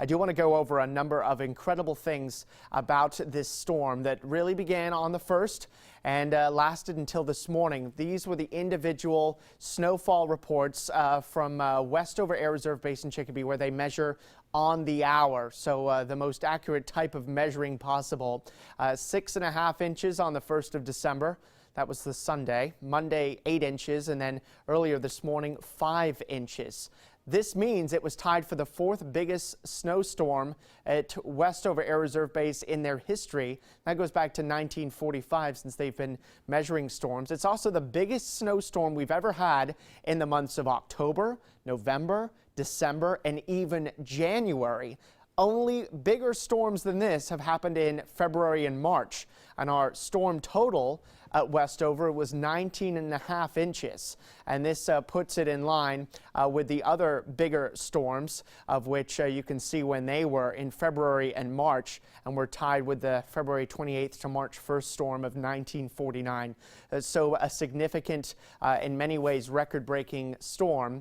I do want to go over a number of incredible things about this storm that really began on the 1st and lasted until this morning. These were the individual snowfall reports from Westover Air Reserve Base in Chicopee, where they measure on the hour. So the most accurate type of measuring possible. 6.5 inches on the 1st of December. That was the Sunday. Monday, 8 inches, and then earlier this morning, 5 inches. This means it was tied for the 4th biggest snowstorm at Westover Air Reserve Base in their history. That goes back to 1945, since they've been measuring storms. It's also the biggest snowstorm we've ever had in the months of October, November, December, and even January. Only bigger storms than this have happened in February and March, and our storm total at Westover was 19.5 inches, and this puts it in line with the other bigger storms, of which you can see when they were in February and March, and we're tied with the February 28th to March 1st storm of 1949. So a significant, in many ways record-breaking storm.